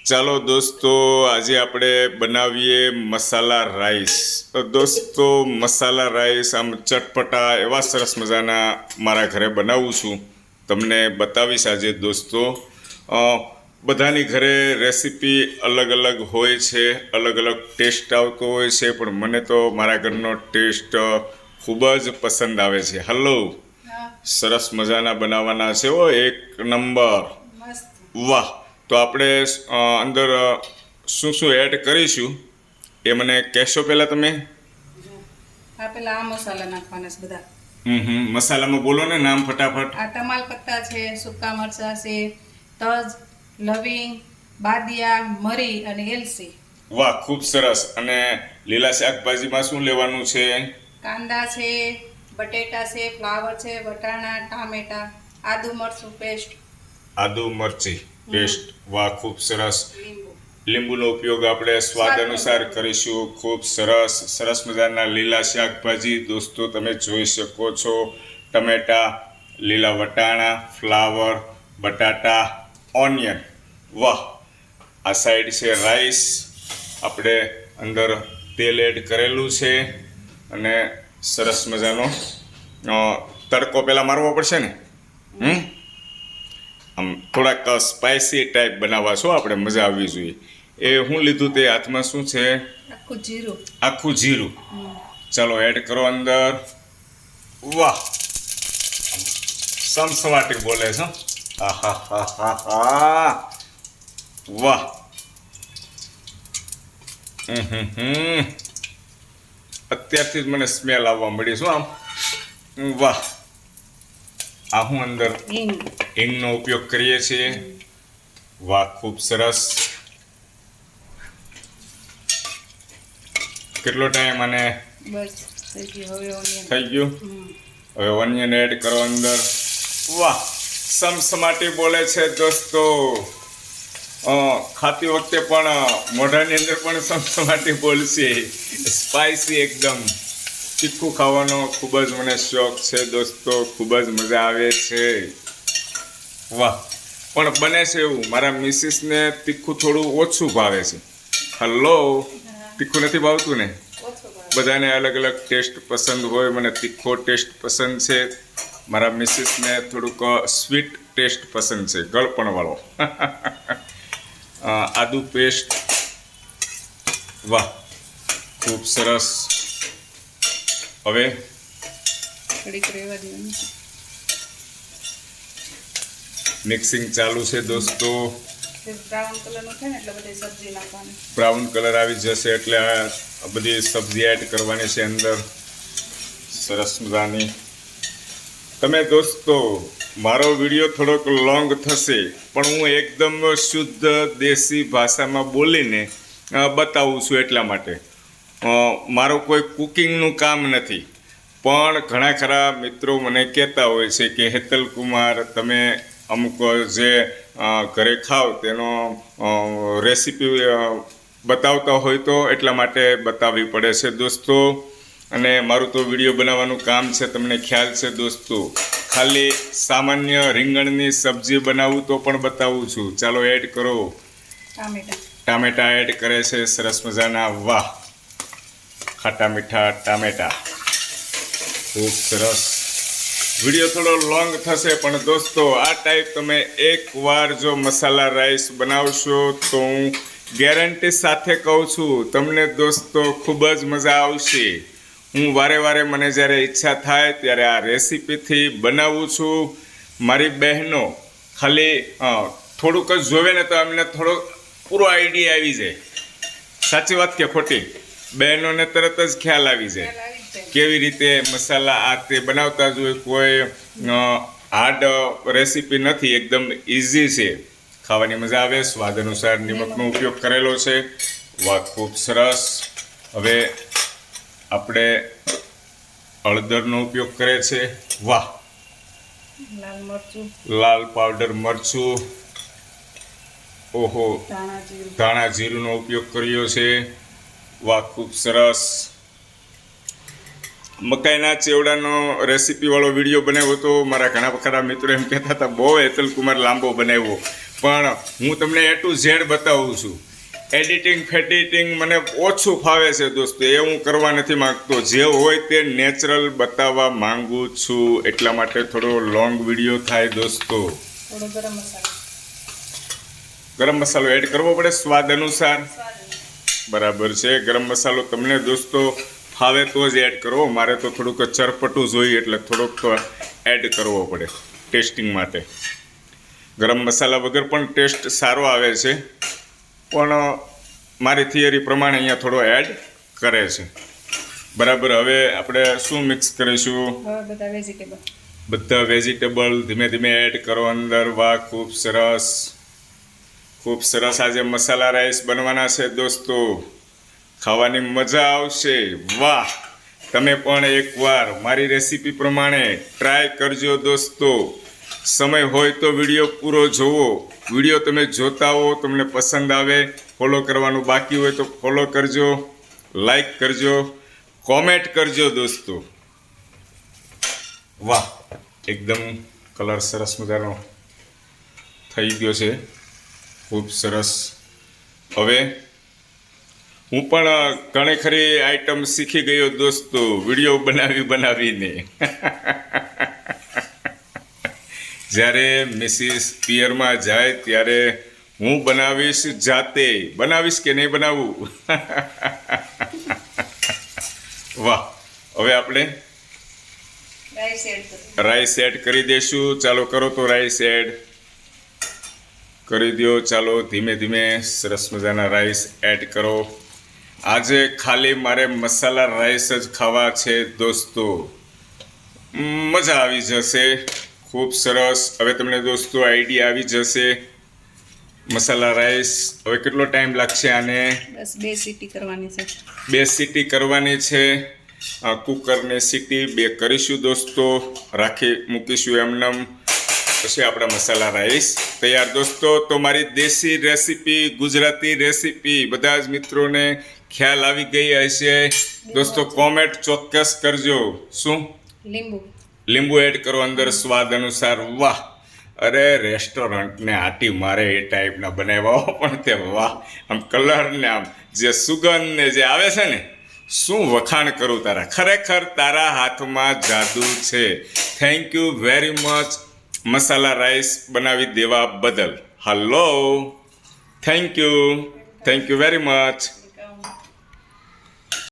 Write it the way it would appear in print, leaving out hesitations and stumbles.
ચાલો દોસ્તો, આજે આપણે બનાવીએ મસાલા રાઈસ. તો દોસ્તો, મસાલા રાઈસ આમ ચટપટા એવા સરસ મજાના મારા ઘરે બનાવું છું, તમને બતાવીશ આજે દોસ્તો. બધાની ઘરે રેસીપી અલગ અલગ હોય છે, અલગ અલગ ટેસ્ટ આવતો હોય છે, પણ મને તો મારા ઘરનો ટેસ્ટ ખૂબ જ પસંદ આવે છે. હલો, સરસ મજાના બનાવવાના છે હો, એક નંબર. વાહ. તો આપણે અંદર શું શું એડ કરીશું એ મને કહેશો પહેલાં તમે? પેલા આ મસાલા નાખવાના છે બધા. મસાલામાં બોલો ને નામ ફટાફટ. આ તમાલ પત્તા છે, સૂકા મરચા છે, તજ, લવિંગ, બાદિયા, મરી અને એલચી. વાહ, ખૂબ સરસ. અને લીલા શાકભાજીમાં શું લેવાનું છે? કાંદા છે, બટેટા છે, ફ્લાવર છે, વટાણા, ટામેટા, આદુ મરચું પેસ્ટ. આદુ મરચી પેસ્ટ. વાહ, ખૂબ સરસ. લીંબુ. લીંબુનો ઉપયોગ આપણે સ્વાદ અનુસાર કરીશું. ખૂબ સરસ. સરસ મજાના લીલા શાકભાજી દોસ્તો તમે જોઈ શકો છો. ટમેટા, લીલા વટાણા, ફ્લાવર, બટાટા, ઓનિયન. વાહ. આ સાઈડ છે રાઈસ. આપણે અંદર તેલ એડ કરેલું છે અને સરસ મજાનો તડકો પહેલાં મારવો પડશે ને. આમ થોડાક સ્પાઇસી ટાઈપ બનાવવા છો આપણે, મજા આવવી જોઈએ. એ હું લીધું તે હાથમાં શું છે? આખું જીરું. આખું જીરું. ચાલો એડ કરો અંદર. વાહ, સમસમાટી બોલે છે. આહા, વાહ. અત્યારથી જ મને સ્મેલ આવવા મળી શું આમ. વાહ. આ હું અંદર હિંગનો ઉપયોગ કરીએ છીએ. વાહ, ખૂબ સરસ. કેટલો ટાઈમ આને? બસ થઈ ગયું. હવે ઓનિયન થઈ ગયું. હવે ઓનિયન એડ કરો અંદર. વાહ, સમસમાટી બોલે છે દોસ્તો. ખાતી વખતે પણ મોઢાની અંદર પણ સમસમાટી બોલશે. સ્પાઇસી એકદમ. તીખું ખાવાનો ખૂબ જ મને શોખ છે દોસ્તો, ખૂબ જ મજા આવે છે. વાહ. પણ બને છે એવું, મારા મિસિસને તીખું થોડું ઓછું ભાવે છે. હલો, તીખું નથી ભાવતું ને? બધાને અલગ અલગ ટેસ્ટ પસંદ હોય. મને તીખો ટેસ્ટ પસંદ છે, મારા મિસિસને થોડુંક સ્વીટ ટેસ્ટ પસંદ છે, ગળપણવાળો. આદુ પેસ્ટ. વાહ, ખૂબ સરસ. હવે મિક્સિંગ ચાલુ છે દોસ્તો. બ્રાઉન કલરનું થાય ને એટલે બધી સબ્જી નાખવાની. બ્રાઉન કલર આવી જશે એટલે આ બધી સબ્જી એડ કરવાની છે અંદર, સરસ મજાની. તમે દોસ્તો, મારો વિડીયો થોડોક લોંગ થશે, પણ હું એકદમ શુદ્ધ દેશી ભાષામાં બોલીને બતાવું છું એટલા માટે. મારો કોઈ કુકિંગનું કામ નથી, પણ ઘણા ખરા મિત્રો મને કહેતા હોય છે કે હેતલ કુમાર, તમે અમુક જે ઘરે ખાવ તેનો રેસીપી બતાવતા હોય તો એટલા માટે બતાવવી પડે છે દોસ્તો. અને મારું તો વિડીયો બનાવવાનું કામ છે, તમને ખ્યાલ છે દોસ્તો. ખાલી સામાન્ય રીંગણની સબ્જી બનાવું તો પણ બતાવું છું. ચાલો એડ કરો. ટામેટા એડ કરે છે સરસ મજાના. વાહ, ખાટા મીઠા ટામેટા. ખૂબ સરસ. વિડીયો થોડો લોંગ થશે, પણ દોસ્તો આ ટાઈપ તમે એકવાર જો મસાલા રાઈસ બનાવશો તો હું ગેરંટી સાથે કહું છું તમને દોસ્તો ખૂબ જ મજા આવશે. હું વારે વારે મને જ્યારે ઈચ્છા થાય ત્યારે આ રેસીપીથી બનાવું છું. મારી બહેનો ખાલી થોડુંક જ જોવે ને તો એમને થોડો પૂરો આઈડિયા આવી જાય. સાચી વાત કે ખોટી? બહેનોને તરત જ ખ્યાલ આવી જાય કેવી રીતે મસાલા આ તે બનાવતા જ હોય. કોઈ હાર્ડ રેસીપી નથી, એકદમ ઇઝી છે, ખાવાની મજા આવે. સ્વાદ અનુસાર નિમકનો ઉપયોગ કરેલો છે. વાહ, ખૂબ સરસ. હવે આપણે હળદરનો ઉપયોગ કરે છે. વાહ, લાલ પાવડર મરચું. ઓહો, ધાણા જીરુંનો ઉપયોગ કર્યો છે. વાહ, ખૂબ સરસ. મકાઈના ચેવડાનો રેસીપીવાળો વિડીયો બનાવ્યો હતો. મારા ઘણા ખરા મિત્રો એમ કહેતા હતા બહુ હેતલ કુમાર લાંબો બનાવ્યો, પણ હું તમને A to Z બતાવું છું. એડિટિંગ ફેડિટિંગ મને ઓછું ફાવે છે દોસ્તો, એ હું કરવા નથી માંગતો. જે હોય તે નેચરલ બતાવવા માંગુ છું, એટલા માટે થોડો લોંગ વિડીયો થાય દોસ્તો. થોડો ગરમ મસાલો ગરમ મસાલો એડ કરવો પડે સ્વાદ અનુસાર. બરાબર છે. ગરમ મસાલો તમને દોસ્તો ફાવે તો જ એડ કરવો. મારે તો થોડુંક ચરપટું જોઈએ એટલે થોડોક એડ કરવો પડે ટેસ્ટિંગ માટે. ગરમ મસાલા વગર પણ ટેસ્ટ સારો આવે છે, પણ મારી થિયરી પ્રમાણે અહીંયા થોડો એડ કરે છે. બરાબર. હવે આપણે શું મિક્સ કરીશું? હવે બધા વેજીટેબલ બધા વેજીટેબલ ધીમે ધીમે એડ કરો અંદર. વાહ, ખૂબ સરસ, ખૂબ સરસ. આજે મસાલા રાઈસ બનવાના છે દોસ્તો, ખાવાની મજા આવશે. વાહ, તમે પણ એકવાર મારી રેસીપી પ્રમાણે ટ્રાય કરજો દોસ્તો. સમય હોય તો વિડીયો પૂરો જોવો. વિડીયો તમે જોતા હો, તમને પસંદ આવે, ફોલો કરવાનું બાકી હોય તો ફોલો કરજો, લાઈક કરજો, કોમેન્ટ કરજો દોસ્તો. વાહ, એકદમ કલર સરસ મજાનો થઈ ગયો છે, ખૂબ સરસ. હવે હું પણ ઘણી ખરી આઈટમ શીખી ગયો દોસ્તો, વિડીયો બનાવીને. જ્યારે મિસિસ પિયરમાં જાય ત્યારે હું બનાવીશ જાતે. બનાવીશ કે નહીં બનાવું? વાહ. હવે આપણે રાઈસ એડ કરી દઈશું. ચાલો કરો તો રાઈસ એડ કરી દો. ચાલો ધીમે ધીમે સરસ મજાના રાઈસ એડ કરો. આજે ખાલી મારે મસાલા રાઈસ જ ખાવા છે દોસ્તો, મજા આવી જશે. ખૂબ સરસ. હવે તમને દોસ્તો આઈડિયા આવી જશે. મસાલા રાઈસ હવે કેટલો ટાઈમ લાગશે આને? બસ 2 સીટી કરવાની છે. 2 સીટી કરવાની છે. કુકરની સીટી 2 કરીશું દોસ્તો, રાખી મૂકીશું એમનેમ. પછી આપણા મસાલા રાઈસ તૈયાર દોસ્તો. તો મારી દેશી રેસીપી, ગુજરાતી રેસીપી બધા જ મિત્રોને ખ્યાલ આવી ગઈ હશે દોસ્તો. કોમેન્ટ ચોક્કસ કરજો. શું? લીંબુ એડ કરો અંદર સ્વાદ અનુસાર. વાહ, અરે રેસ્ટોરન્ટને આટી મારે એ ટાઈપના બનાવ્યા પણ તે વાહ, આમ કલર ને આમ જે સુગંધ ને જે આવે છે ને, શું વખાણ કરું તારા. ખરેખર તારા હાથમાં જાદુ છે. Thank you very much masala rice બનાવી દેવા બદલ. Hello, thank you very much.